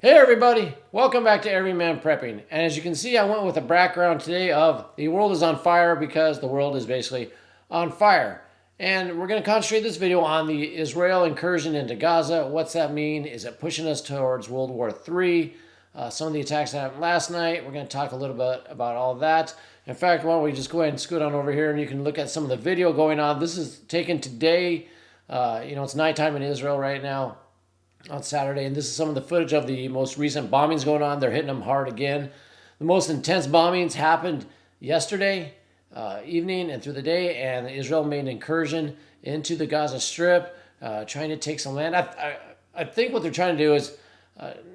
Hey everybody, welcome back to Everyman Prepping. And as you can see, I went with a background today of the world is on fire because the world is basically on fire. And we're going to concentrate this video on the Israel incursion into Gaza. What's that mean? Is it pushing us towards World War III? Some of the attacks that happened last night, we're going to talk a little bit about all of that. In fact, why don't we just go ahead and scoot on over here and you can look at some of the video going on. This is taken today. It's nighttime in Israel right now on Saturday, and this is some of the footage of the most recent bombings going on. They're hitting them hard again. The most intense bombings happened yesterday evening and through the day, and Israel made an incursion into the Gaza Strip, trying to take some land. I think what they're trying to do is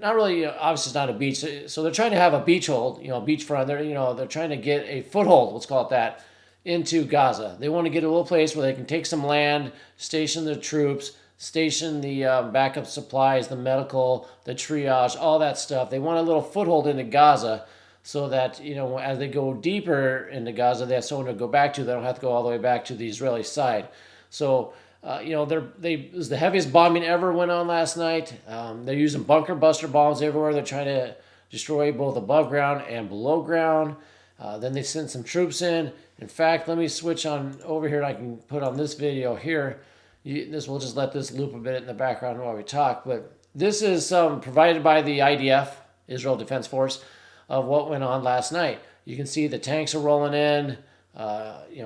not really, obviously it's not a beach, so they're trying to have a beach hold, beachfront. They're trying to get a foothold, let's call it that, into Gaza. They want to get a little place where they can take some land, station their troops, station the backup supplies, the medical, the triage, all that stuff. They want a little foothold into Gaza so that, as they go deeper into Gaza, they have someone to go back to. They don't have to go all the way back to the Israeli side. So, it was the heaviest bombing ever went on last night. They're using bunker buster bombs everywhere. They're trying to destroy both above ground and below ground. Then they sent some troops in. In fact, let me switch on over here and I can put on this video here. We'll just let this loop a bit in the background while we talk. But this is provided by the IDF, Israel Defense Force, of what went on last night. You can see the tanks are rolling in,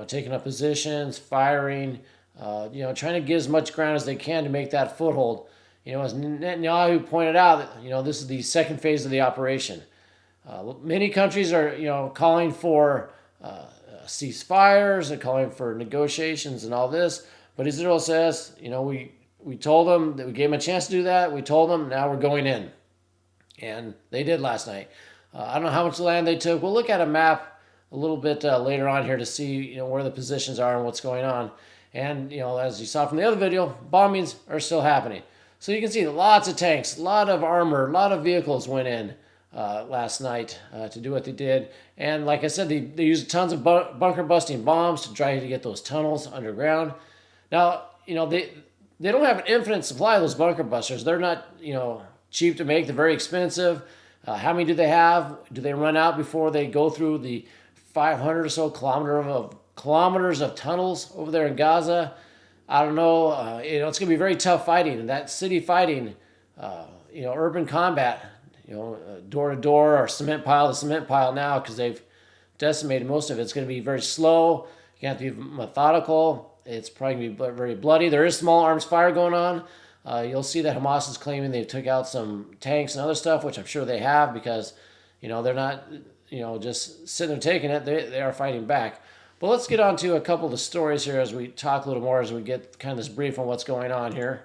taking up positions, firing, trying to get as much ground as they can to make that foothold. As Netanyahu pointed out, this is the second phase of the operation. Many countries are, calling for ceasefires, they're calling for negotiations and all this. But Israel says, we told them that we gave them a chance to do that. We told them, now we're going in. And they did last night. I don't know how much land they took. We'll look at a map a little bit later on here to see, where the positions are and what's going on. And, as you saw from the other video, bombings are still happening. So you can see lots of tanks, a lot of armor, a lot of vehicles went in last night to do what they did. And like I said, they used tons of bunker busting bombs to try to get those tunnels underground. Now, they don't have an infinite supply of those bunker busters. They're not, cheap to make. They're very expensive. How many do they have? Do they run out before they go through the 500 or so kilometers of tunnels over there in Gaza? I don't know. It's going to be very tough fighting. And that city fighting, urban combat, door to door or cement pile to cement pile now because they've decimated most of it. It's going to be very slow. You have to be methodical. It's probably going to be very bloody. There is small arms fire going on. You'll see that Hamas is claiming they took out some tanks and other stuff, which I'm sure they have because, they're not, just sitting there taking it. They are fighting back. But let's get on to a couple of the stories here as we talk a little more, as we get kind of this brief on what's going on here.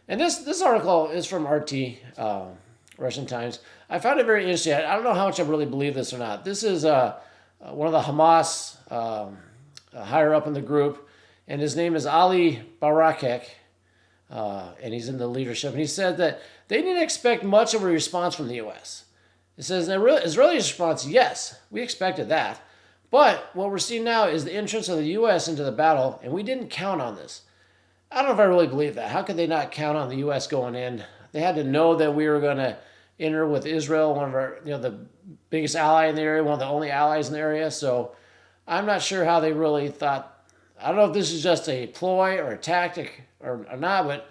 And this article is from RT, Russian Times. I found it very interesting. I don't know how much I really believe this or not. This is one of the Hamas higher up in the group. And his name is Ali Barakek, and he's in the leadership. And he said that they didn't expect much of a response from the U.S. It says, the Israeli response, yes, we expected that. But what we're seeing now is the entrance of the U.S. into the battle, and we didn't count on this. I don't know if I really believe that. How could they not count on the U.S. going in? They had to know that we were going to enter with Israel, one of our, the biggest ally in the area, one of the only allies in the area. So I'm not sure how they really thought. I don't know if this is just a ploy or a tactic or not, but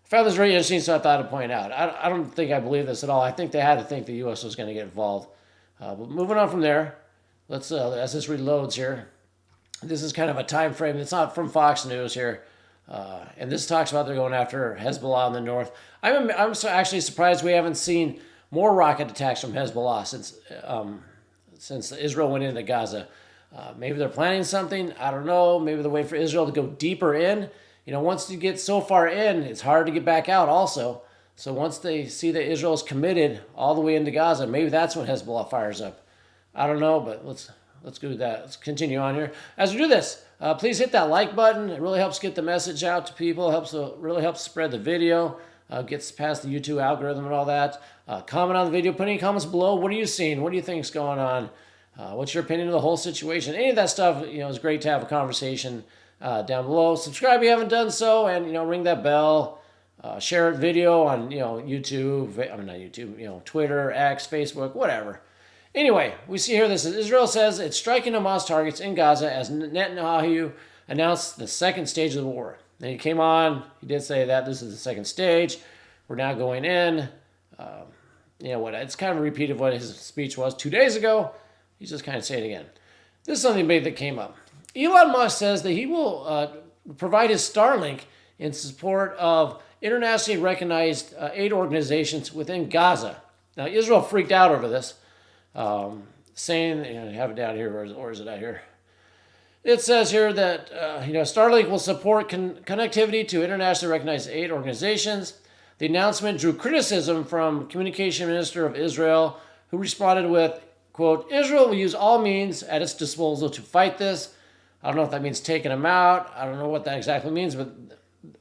I found this very interesting, so I thought I'd point out. I don't think I believe this at all. I think they had to think the U.S. was going to get involved. But moving on from there, let's as this reloads here, this is kind of a time frame. It's not from Fox News here, and this talks about they're going after Hezbollah in the north. I'm actually surprised we haven't seen more rocket attacks from Hezbollah since Israel went into Gaza. Maybe they're planning something. I don't know. Maybe they're waiting for Israel to go deeper in. Once you get so far in, it's hard to get back out also. So once they see that Israel is committed all the way into Gaza, maybe that's when Hezbollah fires up. I don't know, but let's go with that. Let's continue on here. As we do this, please hit that like button. It really helps get the message out to people. Really helps spread the video. Gets past the YouTube algorithm and all that. Comment on the video. Put any comments below. What are you seeing? What do you think is going on? What's your opinion of the whole situation? Any of that stuff, is great to have a conversation down below. Subscribe if you haven't done so, and ring that bell. share it video on, YouTube, I mean, not YouTube, Twitter, X, Facebook, whatever. Anyway, we see here this is Israel says it's striking Hamas targets in Gaza as Netanyahu announced the second stage of the war. And he came on, he did say that this is the second stage. We're now going in. It's kind of a repeat of what his speech was 2 days ago. He's just kind of saying it again. This is something big that came up. Elon Musk says that he will provide his Starlink in support of internationally recognized aid organizations within Gaza. Now, Israel freaked out over this, saying, I have it down here, or is it out here? It says here that Starlink will support connectivity to internationally recognized aid organizations. The announcement drew criticism from Communication Minister of Israel, who responded with, quote, Israel will use all means at its disposal to fight this. I don't know if that means taking them out. I don't know what that exactly means, but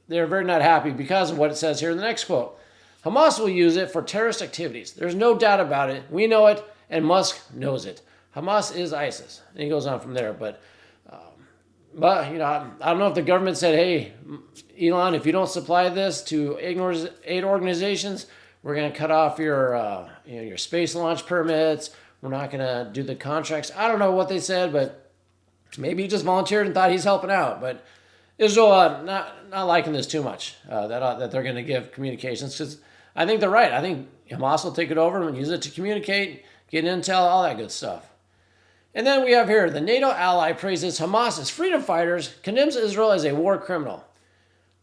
they're very not happy because of what it says here in the next quote. Hamas will use it for terrorist activities. There's no doubt about it. We know it, and Musk knows it. Hamas is ISIS. And he goes on from there, but I don't know if the government said, hey, Elon, if you don't supply this to aid organizations, we're going to cut off your space launch permits. We're not going to do the contracts. I don't know what they said, but maybe he just volunteered and thought he's helping out. But Israel not liking this too much, that they're going to give communications, because I think they're right. I think Hamas will take it over and use it to communicate, get intel, all that good stuff. And then we have here, the NATO ally praises Hamas as freedom fighters, condemns Israel as a war criminal.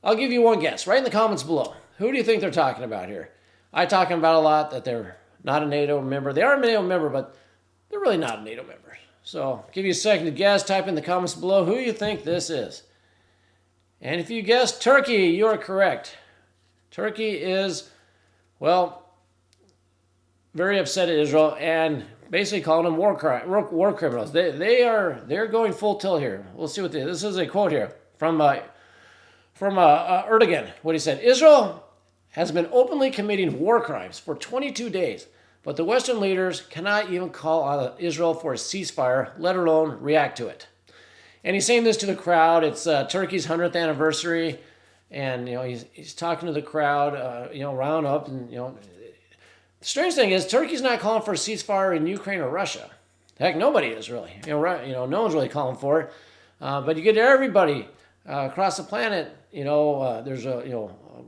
I'll give you one guess, right in the comments below. Who do you think they're talking about here? I'm talking about a lot that they're not a NATO member. They are a NATO member, but they're really not a NATO member. So I'll give you a second to guess. Type in the comments below who you think this is. And if you guessed Turkey, you are correct. Turkey is, very upset at Israel and basically calling them war criminals. They're going full tilt here. We'll see what this is a quote here from Erdogan. What he said: Israel has been openly committing war crimes for 22 days, but the Western leaders cannot even call on Israel for a ceasefire, let alone react to it. And he's saying this to the crowd. It's Turkey's 100th anniversary, and he's talking to the crowd. Round up, and the strange thing is, Turkey's not calling for a ceasefire in Ukraine or Russia. Heck, nobody is really. No one's really calling for it. But you get everybody across the planet. There's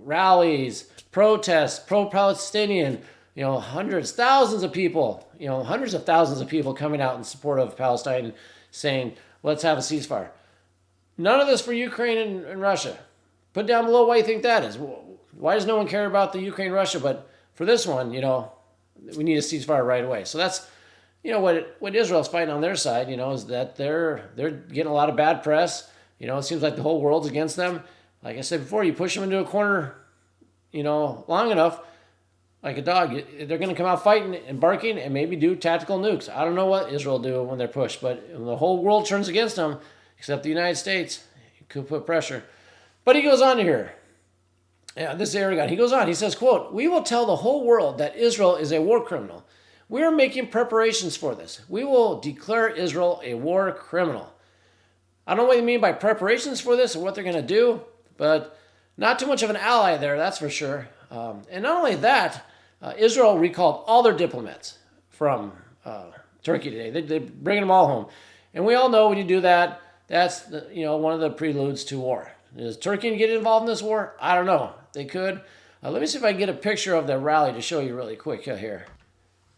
rallies, protests, pro-Palestinian. Hundreds, thousands of people. Hundreds of thousands of people coming out in support of Palestine, saying, "Let's have a ceasefire." None of this for Ukraine and Russia. Put down below why you think that is. Why does no one care about the Ukraine-Russia, but for this one, we need a ceasefire right away. So that's, what Israel's fighting on their side, is that they're getting a lot of bad press. It seems like the whole world's against them. Like I said before, you push them into a corner, long enough, like a dog, they're going to come out fighting and barking and maybe do tactical nukes. I don't know what Israel do when they're pushed, but when the whole world turns against them, except the United States, it could put pressure. But he goes on here. Yeah, this is Erdogan. He goes on. He says, quote, "We will tell the whole world that Israel is a war criminal. We are making preparations for this. We will declare Israel a war criminal." I don't know what you mean by preparations for this or what they're going to do, but not too much of an ally there, that's for sure. And not only that, Israel recalled all their diplomats from Turkey today. They're bringing them all home. And we all know when you do that, that's one of the preludes to war. Is Turkey going to get involved in this war? I don't know. They could. Let me see if I can get a picture of the rally to show you really quick here.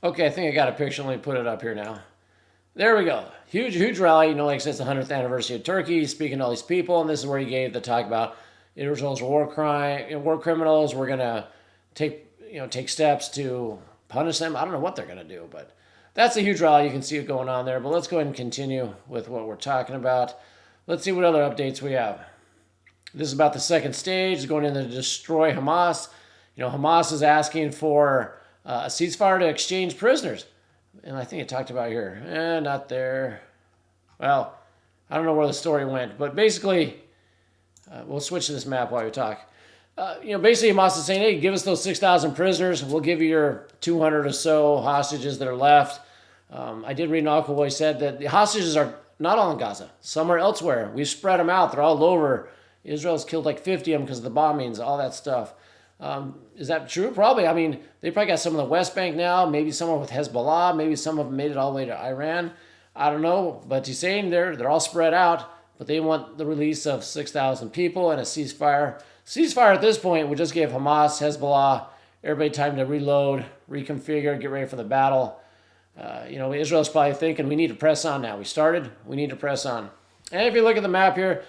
Okay, I think I got a picture. Let me put it up here now. There we go. Huge, huge rally. Like I said, it's the 100th anniversary of Turkey. Speaking to all these people, and this is where he gave the talk about Israel's war criminals. We're going to take steps to punish them. I don't know what they're going to do, but that's a huge rally. You can see it going on there. But let's go ahead and continue with what we're talking about. Let's see what other updates we have. This is about the second stage, going in to destroy Hamas. Hamas is asking for a ceasefire to exchange prisoners. And I think it talked about here. Not there. Well, I don't know where the story went. But basically, we'll switch to this map while we talk. Basically Hamas is saying, hey, give us those 6,000 prisoners. We'll give you your 200 or so hostages that are left. I did read an article where he said that the hostages are not all in Gaza. Some are elsewhere. We've spread them out. They're all over. Israel's killed like 50 of them because of the bombings, all that stuff. Is that true? Probably. I mean, they probably got some of the West Bank now, maybe someone with Hezbollah, maybe some of them made it all the way to Iran. I don't know, but he's saying they're all spread out, but they want the release of 6,000 people and a ceasefire. Ceasefire at this point would just give Hamas, Hezbollah, everybody time to reload, reconfigure, get ready for the battle. Israel's probably thinking we need to press on now. We started, we need to press on. And if you look at the map here,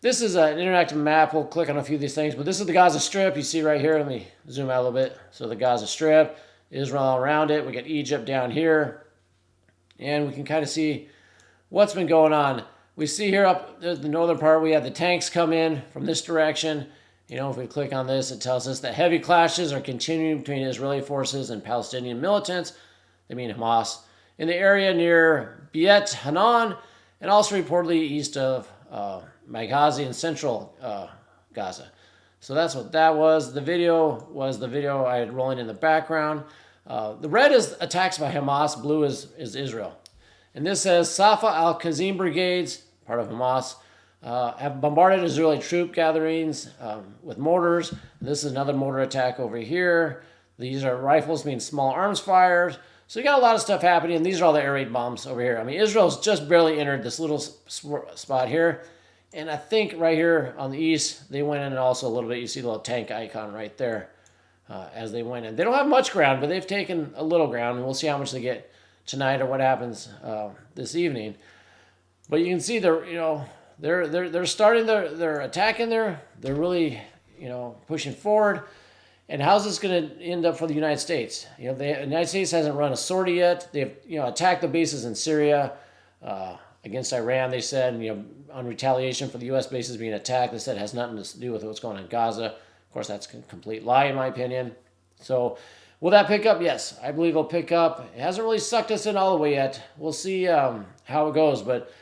this is an interactive map. We'll click on a few of these things, but this is the Gaza Strip. You see right here. Let me zoom out a little bit. So the Gaza Strip, Israel around it. We got Egypt down here, and we can kind of see what's been going on. We see here up the northern part, we have the tanks come in from this direction. If we click on this, it tells us that heavy clashes are continuing between Israeli forces and Palestinian militants, they mean Hamas, in the area near Beit Hanan, and also reportedly east of Maghazi in central Gaza. So that's what that was. The video I had rolling in the background. The red is attacks by Hamas, blue is Israel. And this says Safa al-Qassim brigades, part of Hamas, have bombarded Israeli troop gatherings with mortars. This is another mortar attack over here. These are rifles being small arms fires. So you got a lot of stuff happening, and these are all the air raid bombs over here. I mean, Israel's just barely entered this little spot here. And I think right here on the east, they went in also a little bit. You see the little tank icon right there as they went in. They don't have much ground, but they've taken a little ground, and we'll see how much they get tonight or what happens this evening. But you can see they're starting they're attacking there. They're really pushing forward. And how's this going to end up for the United States? The United States hasn't run a sortie yet. They've attacked the bases in Syria against Iran. They said on retaliation for the U.S. bases being attacked. They said it has nothing to do with what's going on in Gaza. Of course, that's a complete lie in my opinion. So will that pick up? Yes, I believe it'll pick up. It hasn't really sucked us in all the way yet. We'll see how it goes, but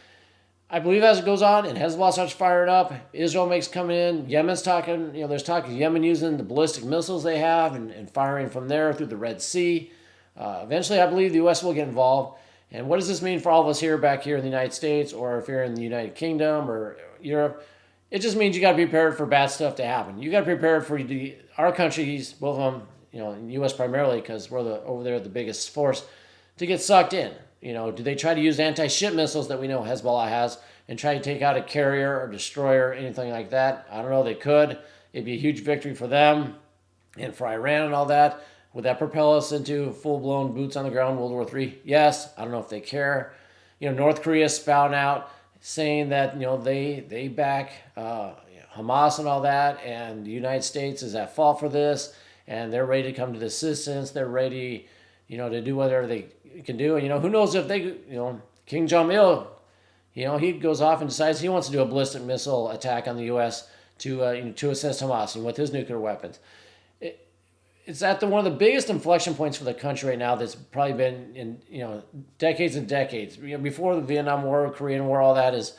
I believe as it goes on and Hezbollah starts firing up, Israel makes coming in, Yemen's talking, there's talk of Yemen using the ballistic missiles they have and firing from there through the Red Sea. Eventually, I believe the U.S. will get involved. And what does this mean for all of us back here in the United States, or if you're in the United Kingdom or Europe? It just means you got to be prepared for bad stuff to happen. You got to be prepared for our countries, both of them, in the U.S. primarily, because we're over there the biggest force, to get sucked in. Do they try to use anti-ship missiles that we know Hezbollah has and try to take out a carrier or destroyer or anything like that? I don't know. They could. It'd be a huge victory for them and for Iran and all that. Would that propel us into full-blown boots on the ground World War III? Yes. I don't know if they care. North Korea spouting out saying that they back Hamas and all that, and the United States is at fault for this, and they're ready to come to the assistance. They're ready, to do whatever they can do. And who knows if they, King Jong-il, he goes off and decides he wants to do a ballistic missile attack on the U.S. to assist Hamas with his nuclear weapons. It's at one of the biggest inflection points for the country right now that's probably been in decades and decades. Before the Vietnam War, Korean War, all that is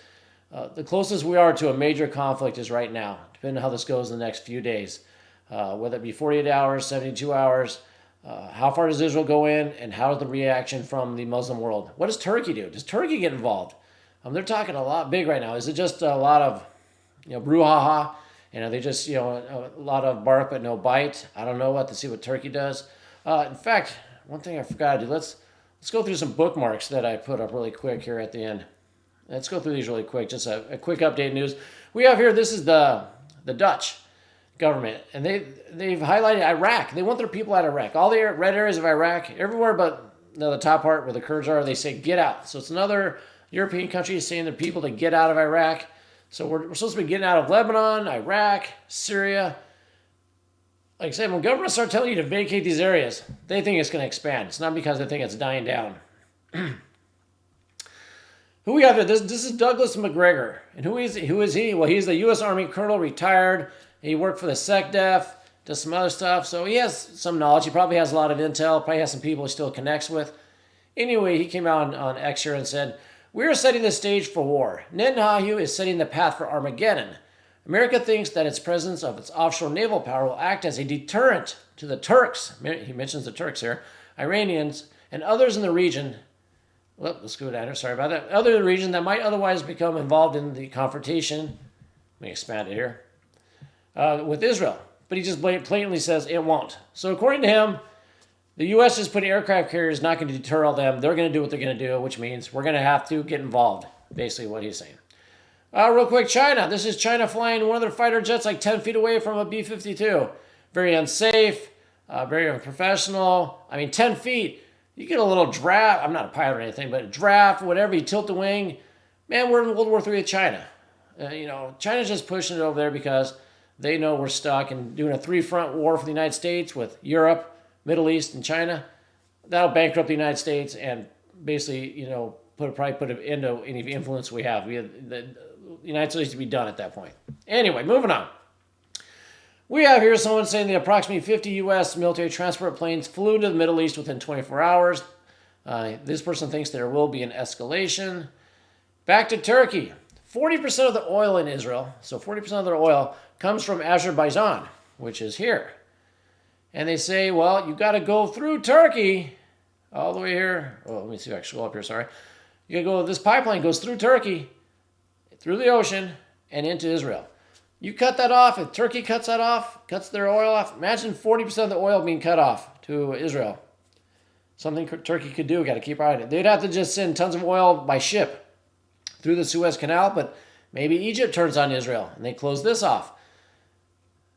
the closest we are to a major conflict is right now, depending on how this goes in the next few days. Whether it be 48 hours, 72 hours, how far does Israel go in, and how is the reaction from the Muslim world? What does Turkey do? Does Turkey get involved? They're talking a lot big right now. Is it just a lot of brouhaha? They just, a lot of bark but no bite. I don't know to see what Turkey does. In fact, one thing I forgot to do, let's go through some bookmarks that I put up really quick here at the end. Let's go through these really quick, just a quick update news. We have here, this is the Dutch government, and they've highlighted Iraq. They want their people out of Iraq. All the red areas of Iraq, everywhere but the top part where the Kurds are, they say get out. So it's another European country saying their people to get out of Iraq. So we're supposed to be getting out of Lebanon, Iraq, Syria. Like I said, when governments start telling you to vacate these areas, they think it's going to expand. It's not because they think it's dying down. Who we have here? This is Douglas McGregor. And who is he? Well, he's the U.S. Army colonel, retired. He worked for the SecDef, does some other stuff. So he has some knowledge. He probably has a lot of intel. Probably has some people he still connects with. Anyway, he came out on X here and said, "We are setting the stage for war. Netanyahu is setting the path for Armageddon. America thinks that its presence of its offshore naval power will act as a deterrent to the Turks," he mentions the Turks here, "Iranians, and others in the region." Well, let's go down here. Sorry about that. Other in the region that might otherwise become involved in the confrontation. Let me expand it here. With Israel. but he just blatantly says it won't. So according to him, the U.S. is putting aircraft carriers, not going to deter all them. They're going to do what they're going to do, which means we're going to have to get involved, basically what he's saying. Real quick, China. This is China flying one of their fighter jets like 10 feet away from a B-52. Very unsafe, very unprofessional. I mean, 10 feet, you get a little draft. I'm not a pilot or anything, but a draft, whatever, you tilt the wing. Man, we're in World War III with China. China's just pushing it over there because they know we're stuck and doing a three-front war for the United States with Europe, Middle East, and China. That'll bankrupt the United States and basically, probably put an end to any influence we have. The United States to be done at that point. Anyway, moving on. We have here someone saying that approximately 50 U.S. military transport planes flew to the Middle East within 24 hours. This person thinks there will be an escalation. Back to Turkey. 40% of the oil in Israel, so 40% of their oil, comes from Azerbaijan, which is here. And they say, well, you've got to go through Turkey all the way here. Oh, let me see if I can scroll up here, sorry. You got to go, this pipeline goes through Turkey, through the ocean, and into Israel. You cut that off, if Turkey cuts that off, cuts their oil off, imagine 40% of the oil being cut off to Israel. Something Turkey could do, got to keep riding it. They'd have to just send tons of oil by ship through the Suez Canal, but maybe Egypt turns on Israel and they close this off.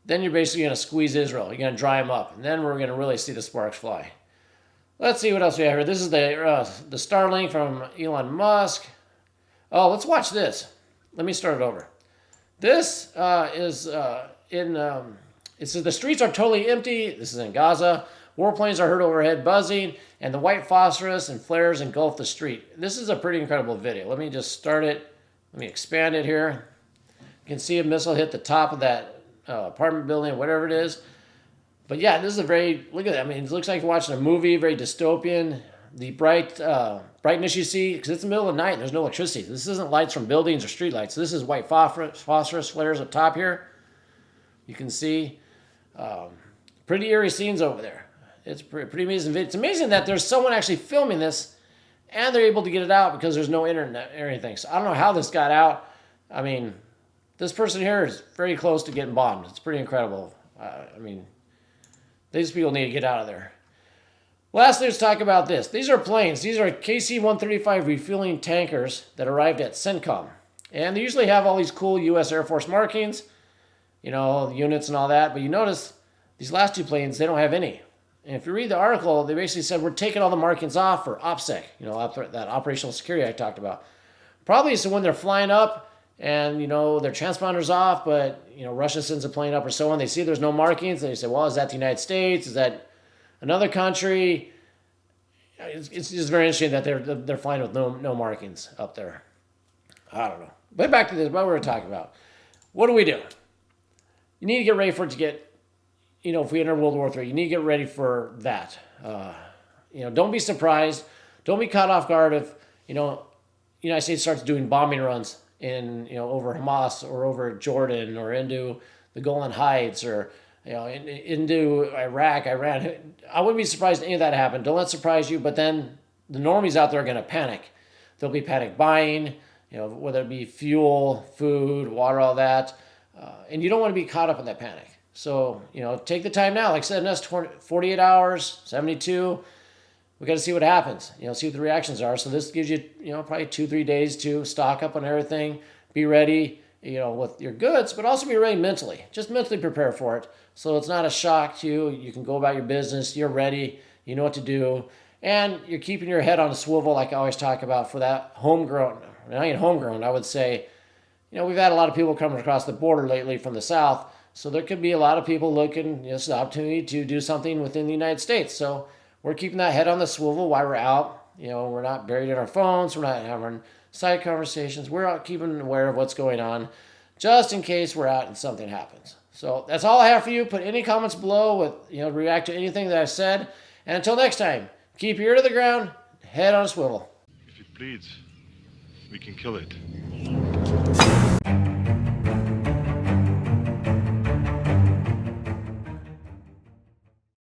Then you're basically going to squeeze Israel. You're going to dry them up. And then we're going to really see the sparks fly. Let's see what else we have here. This is the Starlink from Elon Musk. Oh, let's watch this. Let me start it over. This is it says the streets are totally empty. This is in Gaza. Warplanes are heard overhead buzzing, and the white phosphorus and flares engulf the street. This is a pretty incredible video. Let me just start it. Let me expand it here. You can see a missile hit the top of that apartment building, whatever it is. But yeah, this is a very, look at that. I mean, it looks like you're watching a movie, very dystopian. The brightness you see, because it's the middle of the night and there's no electricity. This isn't lights from buildings or street lights. This is white phosphorus flares up top here. You can see pretty eerie scenes over there. It's pretty amazing. It's amazing that there's someone actually filming this and they're able to get it out because there's no internet or anything. So I don't know how this got out. I mean, this person here is very close to getting bombed. It's pretty incredible. I mean, these people need to get out of there. Lastly, let's talk about this. These are planes. These are KC-135 refueling tankers that arrived at CENTCOM. And they usually have all these cool U.S. Air Force markings, the units and all that. But you notice these last two planes, they don't have any. And if you read the article, they basically said, we're taking all the markings off for OPSEC, that operational security I talked about. Probably so when they're flying up and, their transponders off, but, Russia sends a plane up or so on, they see there's no markings. They say, well, is that the United States? Is that another country? It's just very interesting that they're flying with no markings up there. I don't know. But back to this, what we were talking about. What do we do? You need to get ready for it to get, if we enter World War III, you need to get ready for that. Don't be surprised. Don't be caught off guard if, the United States starts doing bombing runs over Hamas or over Jordan or into the Golan Heights or, into Iraq, Iran. I wouldn't be surprised if any of that happened. Don't let it surprise you. But then the normies out there are going to panic. There'll be panic buying, whether it be fuel, food, water, all that. And you don't want to be caught up in that panic. So, take the time now. Like I said, in the next 48 hours, 72, we got to see what happens. See what the reactions are. So this gives you, probably 2-3 days to stock up on everything, be ready, with your goods, but also be ready mentally. Just mentally prepare for it. So it's not a shock to you. You can go about your business. You're ready. You know what to do. And you're keeping your head on a swivel, like I always talk about, for that homegrown. Not even homegrown, I would say. We've had a lot of people coming across the border lately from the South. So there could be a lot of people looking, this is an opportunity to do something within the United States. So we're keeping that head on the swivel while we're out. We're not buried in our phones. We're not having side conversations. We're out keeping aware of what's going on just in case we're out and something happens. So that's all I have for you. Put any comments below with, react to anything that I've said. And until next time, keep your ear to the ground, head on a swivel. If it bleeds, we can kill it.